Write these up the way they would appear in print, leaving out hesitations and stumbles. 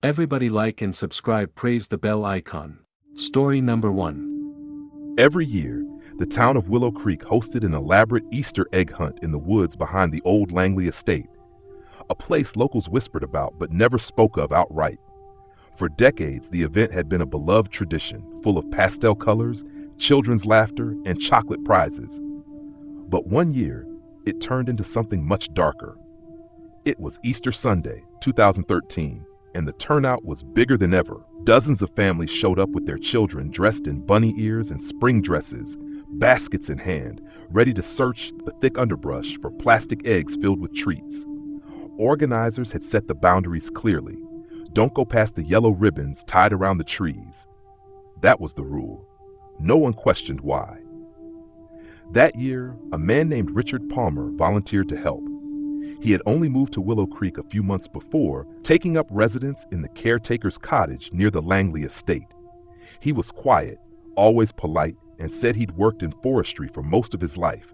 Everybody like and subscribe, praise the bell icon. Story number 1. Every year, the town of Willow Creek hosted an elaborate Easter egg hunt in the woods behind the old Langley estate, a place locals whispered about but never spoke of outright. For decades, the event had been a beloved tradition, full of pastel colors, children's laughter, and chocolate prizes. But one year, it turned into something much darker. It was Easter Sunday, 2013, and the turnout was bigger than ever. Dozens of families showed up with their children dressed in bunny ears and spring dresses, baskets in hand, ready to search the thick underbrush for plastic eggs filled with treats. Organizers had set the boundaries clearly. Don't go past the yellow ribbons tied around the trees. That was the rule. No one questioned why. That year, a man named Richard Palmer volunteered to help. He had only moved to Willow Creek a few months before, taking up residence in the caretaker's cottage near the Langley estate. He was quiet, always polite, and said he'd worked in forestry for most of his life.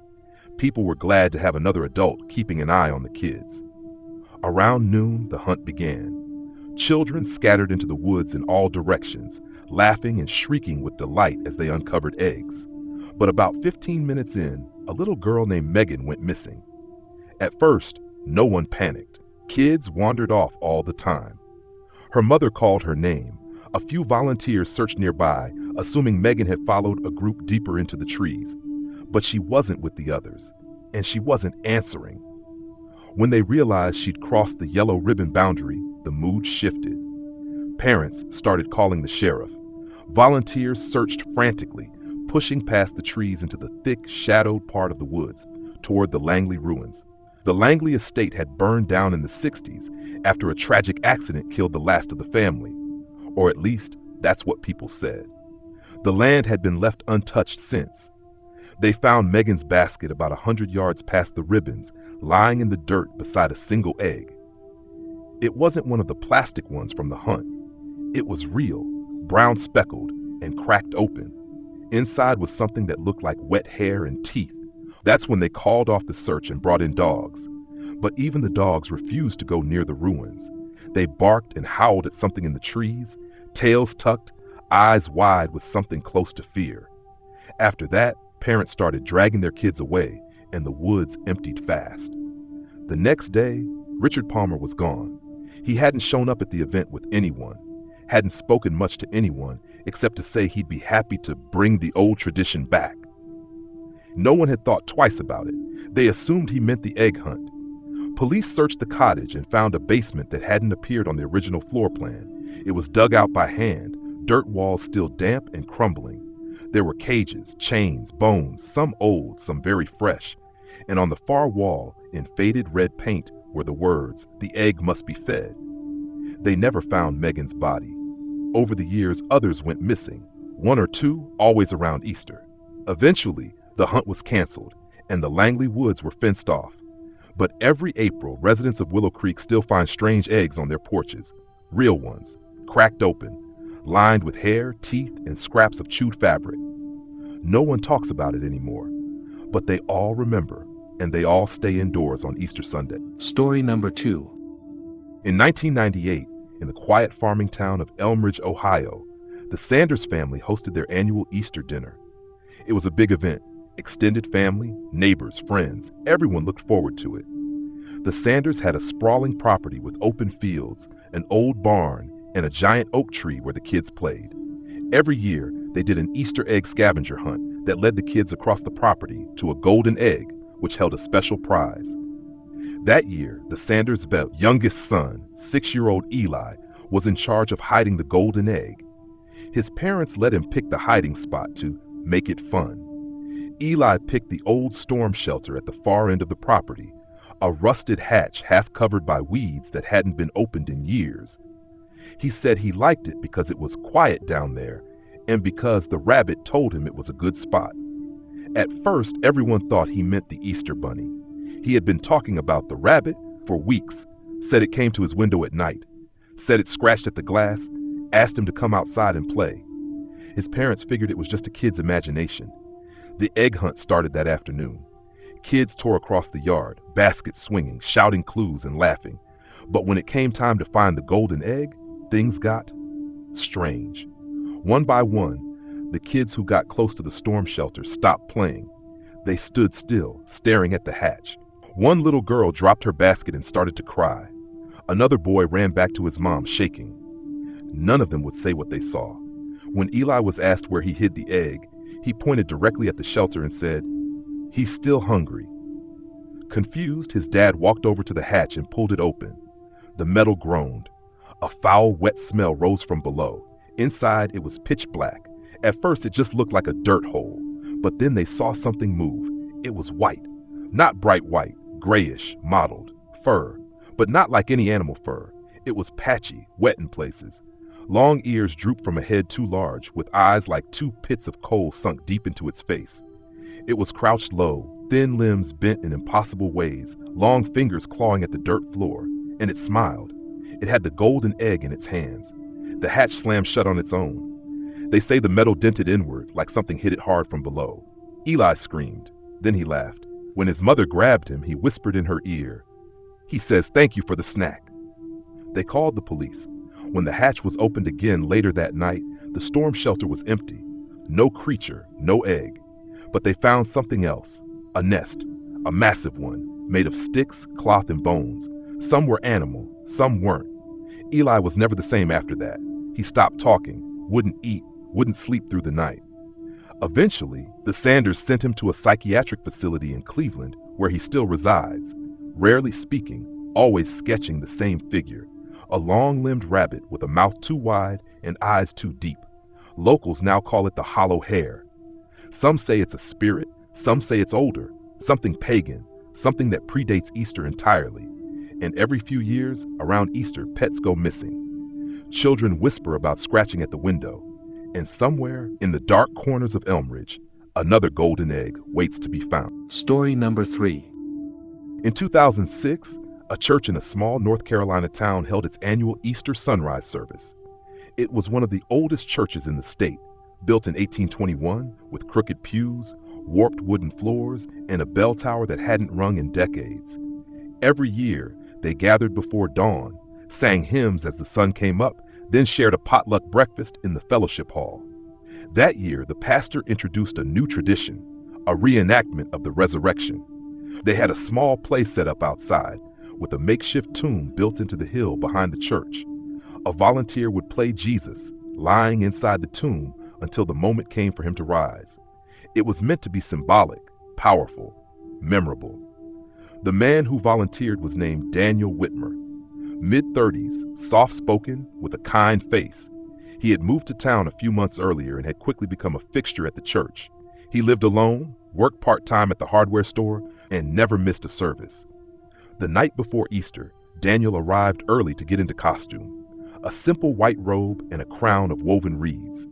People were glad to have another adult keeping an eye on the kids. Around noon, the hunt began. Children scattered into the woods in all directions, laughing and shrieking with delight as they uncovered eggs. But about 15 minutes in, a little girl named Megan went missing. At first, no one panicked. Kids wandered off all the time. Her mother called her name. A few volunteers searched nearby, assuming Megan had followed a group deeper into the trees. But she wasn't with the others, and she wasn't answering. When they realized she'd crossed the yellow ribbon boundary, the mood shifted. Parents started calling the sheriff. Volunteers searched frantically, pushing past the trees into the thick, shadowed part of the woods, toward the Langley ruins. The Langley estate had burned down in the 60s after a tragic accident killed the last of the family. Or at least, that's what people said. The land had been left untouched since. They found Megan's basket about 100 yards past the ribbons, lying in the dirt beside a single egg. It wasn't one of the plastic ones from the hunt. It was real, brown speckled, and cracked open. Inside was something that looked like wet hair and teeth. That's when they called off the search and brought in dogs. But even the dogs refused to go near the ruins. They barked and howled at something in the trees, tails tucked, eyes wide with something close to fear. After that, parents started dragging their kids away, and the woods emptied fast. The next day, Richard Palmer was gone. He hadn't shown up at the event with anyone, hadn't spoken much to anyone except to say he'd be happy to bring the old tradition back. No one had thought twice about it. They assumed he meant the egg hunt. Police searched the cottage and found a basement that hadn't appeared on the original floor plan. It was dug out by hand, dirt walls still damp and crumbling. There were cages, chains, bones, some old, some very fresh. And on the far wall, in faded red paint, were the words, "The egg must be fed." They never found Megan's body. Over the years, others went missing, one or two always around Easter. Eventually, the hunt was canceled, and the Langley woods were fenced off. But every April, residents of Willow Creek still find strange eggs on their porches, real ones, cracked open, lined with hair, teeth, and scraps of chewed fabric. No one talks about it anymore, but they all remember, and they all stay indoors on Easter Sunday. Story number 2. In 1998, in the quiet farming town of Elmridge, Ohio, the Sanders family hosted their annual Easter dinner. It was a big event. Extended family, neighbors, friends, everyone looked forward to it. The Sanders had a sprawling property with open fields, an old barn, and a giant oak tree where the kids played. Every year, they did an Easter egg scavenger hunt that led the kids across the property to a golden egg, which held a special prize. That year, the Sanders' youngest son, 6-year-old Eli, was in charge of hiding the golden egg. His parents let him pick the hiding spot to make it fun. Eli picked the old storm shelter at the far end of the property, a rusted hatch half covered by weeds that hadn't been opened in years. He said he liked it because it was quiet down there and because the rabbit told him it was a good spot. At first, everyone thought he meant the Easter bunny. He had been talking about the rabbit for weeks, said it came to his window at night, said it scratched at the glass, asked him to come outside and play. His parents figured it was just a kid's imagination. The egg hunt started that afternoon. Kids tore across the yard, baskets swinging, shouting clues and laughing. But when it came time to find the golden egg, things got strange. One by one, the kids who got close to the storm shelter stopped playing. They stood still, staring at the hatch. One little girl dropped her basket and started to cry. Another boy ran back to his mom, shaking. None of them would say what they saw. When Eli was asked where he hid the egg, he pointed directly at the shelter and said, "He's still hungry." Confused, his dad walked over to the hatch and pulled it open. The metal groaned. A foul, wet smell rose from below. Inside, it was pitch black. At first, it just looked like a dirt hole. But then they saw something move. It was white. Not bright white, grayish, mottled. Fur. But not like any animal fur. It was patchy, wet in places. Long ears drooped from a head too large, with eyes like two pits of coal sunk deep into its face. It was crouched low, thin limbs bent in impossible ways, long fingers clawing at the dirt floor, and it smiled. It had the golden egg in its hands. The hatch slammed shut on its own. They say the metal dented inward, like something hit it hard from below. Eli screamed. Then he laughed. When his mother grabbed him, he whispered in her ear, "He says thank you for the snack." They called the police. When the hatch was opened again later that night, the storm shelter was empty. No creature, no egg. But they found something else. A nest. A massive one, made of sticks, cloth, and bones. Some were animal, some weren't. Eli was never the same after that. He stopped talking, wouldn't eat, wouldn't sleep through the night. Eventually, the Sanders sent him to a psychiatric facility in Cleveland, where he still resides, rarely speaking, always sketching the same figure, a long-limbed rabbit with a mouth too wide and eyes too deep. Locals now call it the hollow hare. Some say it's a spirit, some say it's older, something pagan, something that predates Easter entirely. And every few years, around Easter, pets go missing. Children whisper about scratching at the window, and somewhere in the dark corners of Elmridge, another golden egg waits to be found. Story number 3. In 2006, a church in a small North Carolina town held its annual Easter sunrise service. It was one of the oldest churches in the state, built in 1821 with crooked pews, warped wooden floors, and a bell tower that hadn't rung in decades. Every year, they gathered before dawn, sang hymns as the sun came up, then shared a potluck breakfast in the fellowship hall. That year, the pastor introduced a new tradition, a reenactment of the resurrection. They had a small play set up outside, with a makeshift tomb built into the hill behind the church. A volunteer would play Jesus, lying inside the tomb until the moment came for him to rise. It was meant to be symbolic, powerful, memorable. The man who volunteered was named Daniel Whitmer. Mid-30s, soft-spoken, with a kind face. He had moved to town a few months earlier and had quickly become a fixture at the church. He lived alone, worked part-time at the hardware store, and never missed a service. The night before Easter, Daniel arrived early to get into costume. A simple white robe and a crown of woven reeds.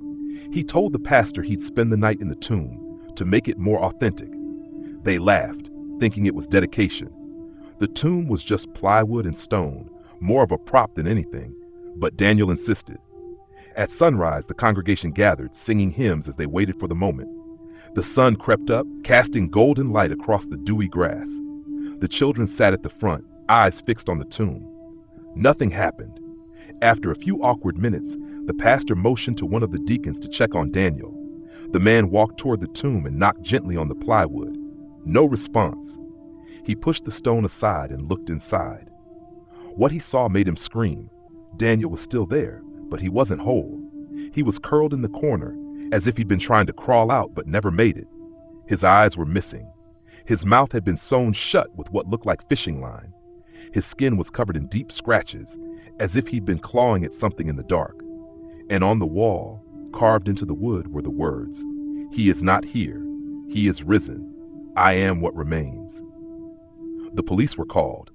He told the pastor he'd spend the night in the tomb to make it more authentic. They laughed, thinking it was dedication. The tomb was just plywood and stone, more of a prop than anything, but Daniel insisted. At sunrise, the congregation gathered, singing hymns as they waited for the moment. The sun crept up, casting golden light across the dewy grass. The children sat at the front, eyes fixed on the tomb. Nothing happened. After a few awkward minutes, the pastor motioned to one of the deacons to check on Daniel. The man walked toward the tomb and knocked gently on the plywood. No response. He pushed the stone aside and looked inside. What he saw made him scream. Daniel was still there, but he wasn't whole. He was curled in the corner, as if he'd been trying to crawl out but never made it. His eyes were missing. His mouth had been sewn shut with what looked like fishing line. His skin was covered in deep scratches, as if he'd been clawing at something in the dark. And on the wall, carved into the wood, were the words, "He is not here. He is risen. I am what remains." The police were called.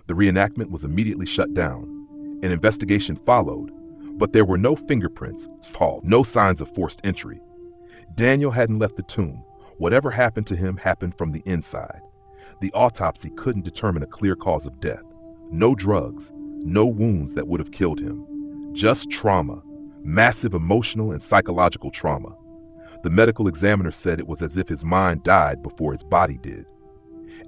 The reenactment was immediately shut down. An investigation followed, but there were no fingerprints, no signs of forced entry. Daniel hadn't left the tomb. Whatever happened to him happened from the inside. The autopsy couldn't determine a clear cause of death. No drugs, no wounds that would have killed him. Just trauma, massive emotional and psychological trauma. The medical examiner said it was as if his mind died before his body did.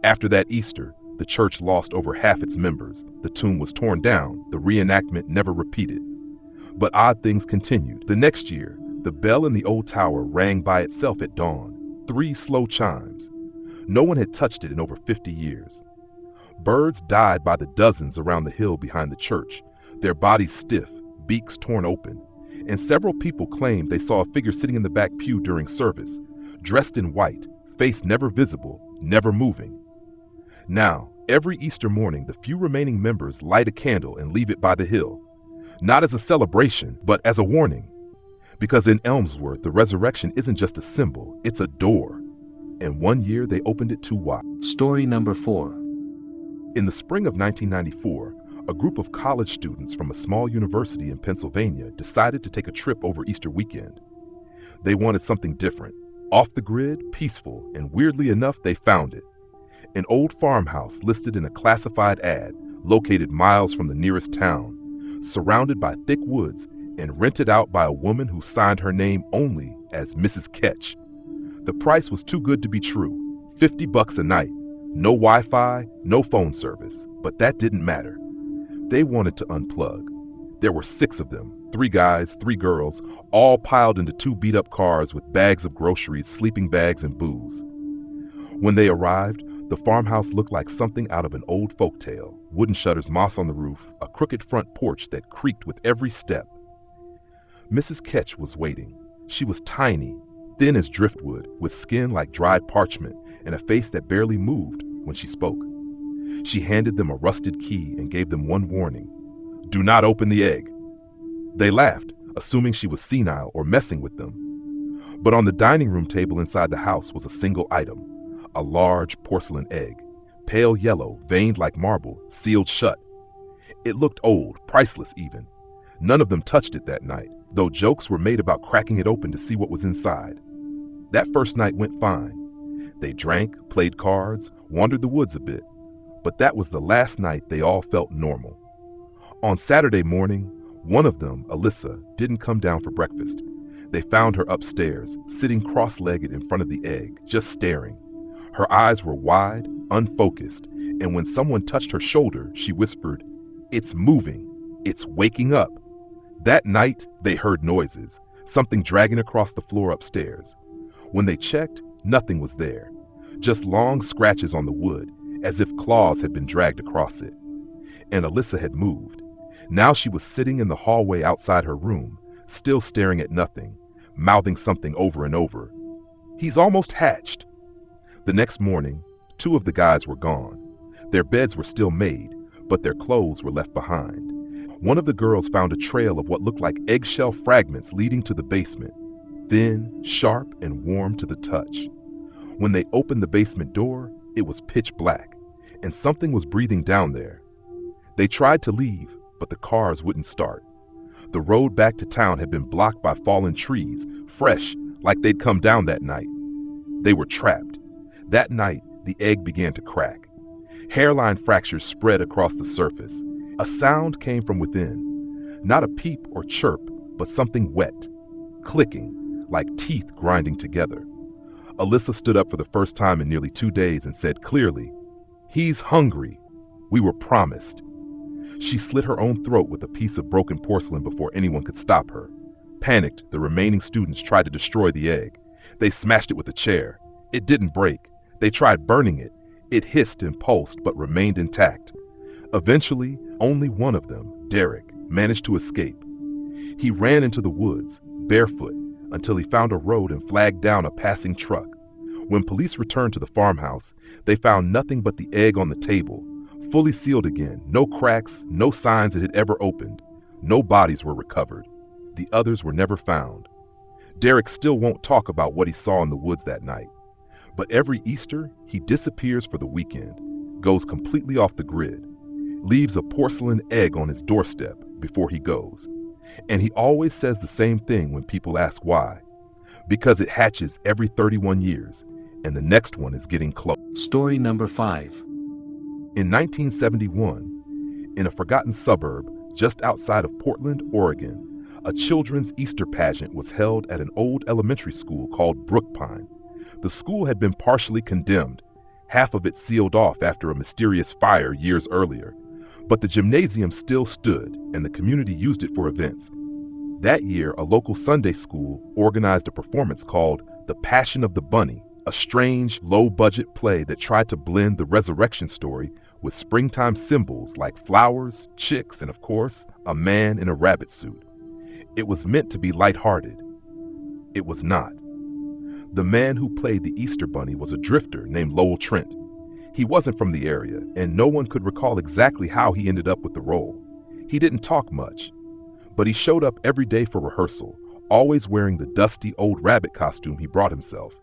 After that Easter, the church lost over half its members. The tomb was torn down. The reenactment never repeated. But odd things continued. The next year, the bell in the old tower rang by itself at dawn, 3 slow chimes. No one had touched it in over 50 years. Birds died by the dozens around the hill behind the church, their bodies stiff, beaks torn open, and several people claimed they saw a figure sitting in the back pew during service, dressed in white, face never visible, never moving. Now, every Easter morning, the few remaining members light a candle and leave it by the hill, not as a celebration, but as a warning. Because in Elmsworth, the resurrection isn't just a symbol, it's a door. And one year they opened it too wide. Story number 4. In the spring of 1994, a group of college students from a small university in Pennsylvania decided to take a trip over Easter weekend. They wanted something different, off the grid, peaceful, and weirdly enough, they found it. An old farmhouse listed in a classified ad, located miles from the nearest town, surrounded by thick woods and rented out by a woman who signed her name only as Mrs. Ketch. The price was too good to be true, $50 a night. No Wi-Fi, no phone service, but that didn't matter. They wanted to unplug. There were 6 of them, 3 guys, 3 girls, all piled into 2 beat-up cars with bags of groceries, sleeping bags, and booze. When they arrived, the farmhouse looked like something out of an old folktale. Wooden shutters, moss on the roof, a crooked front porch that creaked with every step. Mrs. Ketch was waiting. She was tiny, thin as driftwood, with skin like dried parchment, and a face that barely moved when she spoke. She handed them a rusted key and gave them one warning: do not open the egg. They laughed, assuming she was senile or messing with them. But on the dining room table inside the house was a single item, a large porcelain egg, pale yellow, veined like marble, sealed shut. It looked old, priceless even. None of them touched it that night, though jokes were made about cracking it open to see what was inside. That first night went fine. They drank, played cards, wandered the woods a bit. But that was the last night they all felt normal. On Saturday morning, one of them, Alyssa, didn't come down for breakfast. They found her upstairs, sitting cross-legged in front of the egg, just staring. Her eyes were wide, unfocused, and when someone touched her shoulder, she whispered, "It's moving. It's waking up." That night, they heard noises, something dragging across the floor upstairs. When they checked, nothing was there, just long scratches on the wood, as if claws had been dragged across it. And Alyssa had moved. Now she was sitting in the hallway outside her room, still staring at nothing, mouthing something over and over. "He's almost hatched." The next morning, 2 of the guys were gone. Their beds were still made, but their clothes were left behind. One of the girls found a trail of what looked like eggshell fragments leading to the basement, thin, sharp, and warm to the touch. When they opened the basement door, it was pitch black, and something was breathing down there. They tried to leave, but the cars wouldn't start. The road back to town had been blocked by fallen trees, fresh, like they'd come down that night. They were trapped. That night, the egg began to crack. Hairline fractures spread across the surface. A sound came from within. Not a peep or chirp, but something wet, clicking, like teeth grinding together. Alyssa stood up for the first time in nearly 2 days and said clearly, "He's hungry. We were promised." She slit her own throat with a piece of broken porcelain before anyone could stop her. Panicked, the remaining students tried to destroy the egg. They smashed it with a chair. It didn't break. They tried burning it. It hissed and pulsed but remained intact. Eventually, only one of them, Derek, managed to escape. He ran into the woods, barefoot, until he found a road and flagged down a passing truck. When police returned to the farmhouse, they found nothing but the egg on the table, fully sealed again, no cracks, no signs it had ever opened. No bodies were recovered. The others were never found. Derek still won't talk about what he saw in the woods that night. But every Easter, he disappears for the weekend, goes completely off the grid, leaves a porcelain egg on his doorstep before he goes. And he always says the same thing when people ask why. Because it hatches every 31 years, and the next one is getting close. Story number 5. In 1971, in a forgotten suburb just outside of Portland, Oregon, a children's Easter pageant was held at an old elementary school called Brookpine. The school had been partially condemned, half of it sealed off after a mysterious fire years earlier. But the gymnasium still stood, and the community used it for events. That year, a local Sunday school organized a performance called The Passion of the Bunny, a strange, low-budget play that tried to blend the resurrection story with springtime symbols like flowers, chicks, and of course, a man in a rabbit suit. It was meant to be lighthearted. It was not. The man who played the Easter Bunny was a drifter named Lowell Trent. He wasn't from the area, and no one could recall exactly how he ended up with the role. He didn't talk much, but he showed up every day for rehearsal, always wearing the dusty old rabbit costume he brought himself.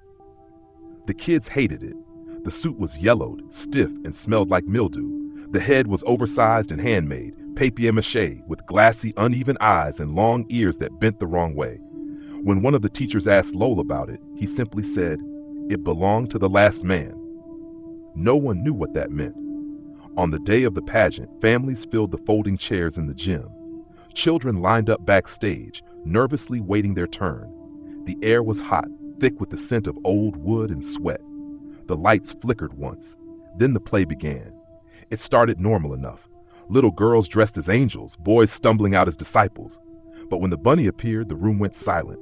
The kids hated it. The suit was yellowed, stiff, and smelled like mildew. The head was oversized and handmade, papier-mâché, with glassy, uneven eyes and long ears that bent the wrong way. When one of the teachers asked Lowell about it, he simply said, "It belonged to the last man." No one knew what that meant. On the day of the pageant, families filled the folding chairs in the gym. Children lined up backstage, nervously waiting their turn. The air was hot, thick with the scent of old wood and sweat. The lights flickered once. Then the play began. It started normal enough. Little girls dressed as angels, boys stumbling out as disciples. But when the bunny appeared, the room went silent.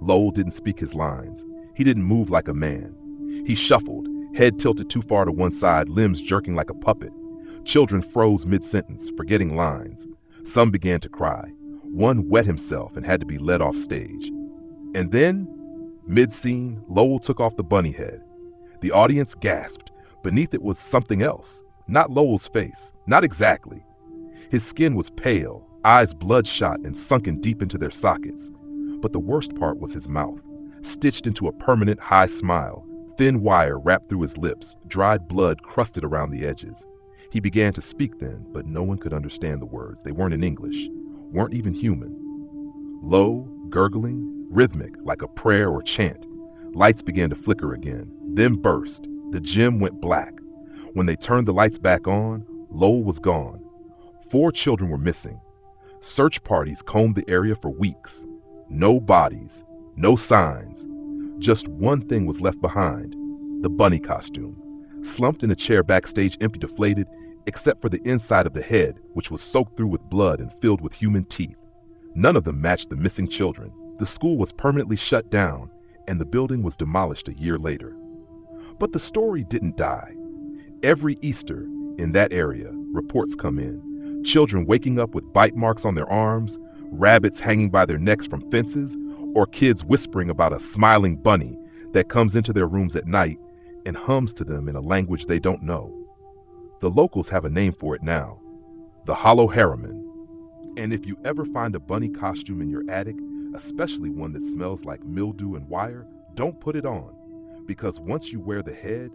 Lowell didn't speak his lines. He didn't move like a man. He shuffled, head tilted too far to one side, limbs jerking like a puppet. Children froze mid-sentence, forgetting lines. Some began to cry. One wet himself and had to be led off stage. And then, mid-scene, Lowell took off the bunny head. The audience gasped. Beneath it was something else. Not Lowell's face. Not exactly. His skin was pale, eyes bloodshot and sunken deep into their sockets. But the worst part was his mouth, stitched into a permanent high smile, thin wire wrapped through his lips, dried blood crusted around the edges. He began to speak then, but no one could understand the words. They weren't in English, weren't even human. Low, gurgling, rhythmic, like a prayer or chant. Lights began to flicker again, then burst. The gym went black. When they turned the lights back on, Lowell was gone. 4 children were missing. Search parties combed the area for weeks. No bodies, no signs. Just one thing was left behind, the bunny costume, slumped in a chair backstage, empty, deflated, except for the inside of the head, which was soaked through with blood and filled with human teeth. None of them matched the missing children. The school was permanently shut down, and the building was demolished a year later. But the story didn't die. Every Easter in that area, reports come in. Children waking up with bite marks on their arms, rabbits hanging by their necks from fences, or kids whispering about a smiling bunny that comes into their rooms at night and hums to them in a language they don't know. The locals have a name for it now, the Hollow Harriman. And if you ever find a bunny costume in your attic, especially one that smells like mildew and wire, don't put it on, because once you wear the head,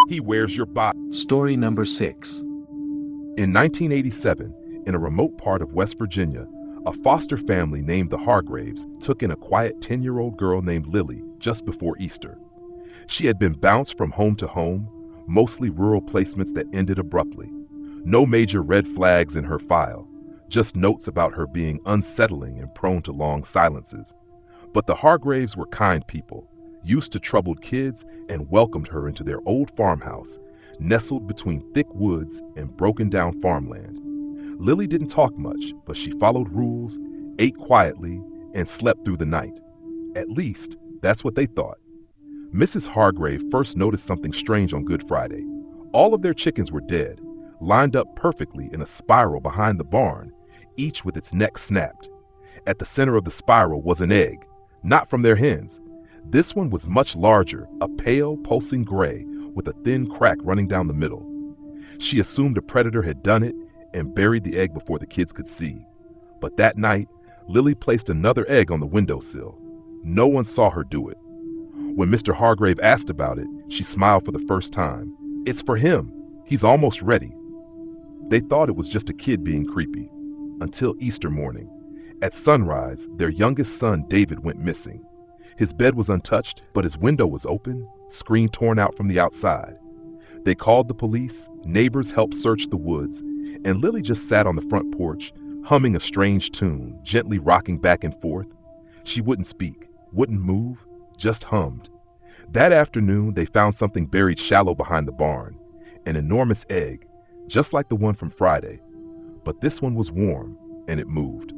he wears your body. Story number 6. In 1987, in a remote part of West Virginia, a foster family named the Hargraves took in a quiet 10-year-old girl named Lily just before Easter. She had been bounced from home to home, mostly rural placements that ended abruptly. No major red flags in her file, just notes about her being unsettling and prone to long silences. But the Hargraves were kind people, used to troubled kids, and welcomed her into their old farmhouse, nestled between thick woods and broken-down farmland. Lily didn't talk much, but she followed rules, ate quietly, and slept through the night. At least, that's what they thought. Mrs. Hargrave first noticed something strange on Good Friday. All of their chickens were dead, lined up perfectly in a spiral behind the barn, each with its neck snapped. At the center of the spiral was an egg, not from their hens. This one was much larger, a pale, pulsing gray with a thin crack running down the middle. She assumed a predator had done it and buried the egg before the kids could see. But that night, Lily placed another egg on the windowsill. No one saw her do it. When Mr. Hargrave asked about it, she smiled for the first time. "It's for him. He's almost ready." They thought it was just a kid being creepy. Until Easter morning. At sunrise, their youngest son, David, went missing. His bed was untouched, but his window was open, screen torn out from the outside. They called the police, neighbors helped search the woods, and Lily just sat on the front porch, humming a strange tune, gently rocking back and forth. She wouldn't speak, wouldn't move, just hummed. That afternoon, they found something buried shallow behind the barn, an enormous egg, just like the one from Friday. But this one was warm, and it moved.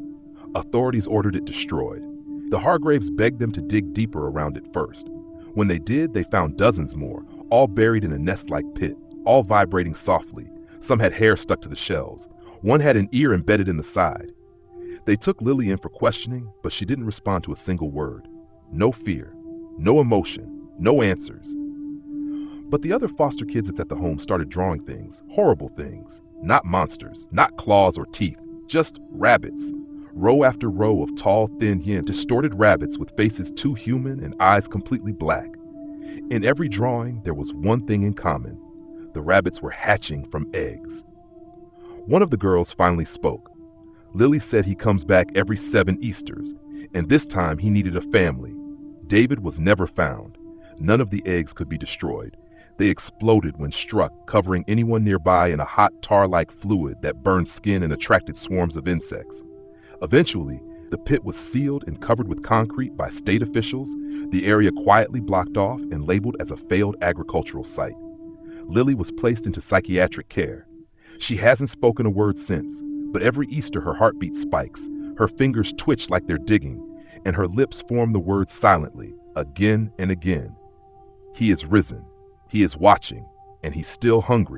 Authorities ordered it destroyed. The Hargraves begged them to dig deeper around it first. When they did, they found dozens more, all buried in a nest-like pit, all vibrating softly. Some had hair stuck to the shells. One had an ear embedded in the side. They took Lily in for questioning, but she didn't respond to a single word. No fear, no emotion, no answers. But the other foster kids at the home started drawing things, horrible things. Not monsters, not claws or teeth, just rabbits. Row after row of tall, thin, distorted rabbits with faces too human and eyes completely black. In every drawing, there was one thing in common. The rabbits were hatching from eggs. One of the girls finally spoke. Lily said he comes back every 7 Easters, and this time he needed a family. David was never found. None of the eggs could be destroyed. They exploded when struck, covering anyone nearby in a hot tar-like fluid that burned skin and attracted swarms of insects. Eventually, the pit was sealed and covered with concrete by state officials, the area quietly blocked off and labeled as a failed agricultural site. Lily was placed into psychiatric care. She hasn't spoken a word since, but every Easter her heartbeat spikes, her fingers twitch like they're digging, and her lips form the words silently, again and again. He is risen, he is watching, and he's still hungry.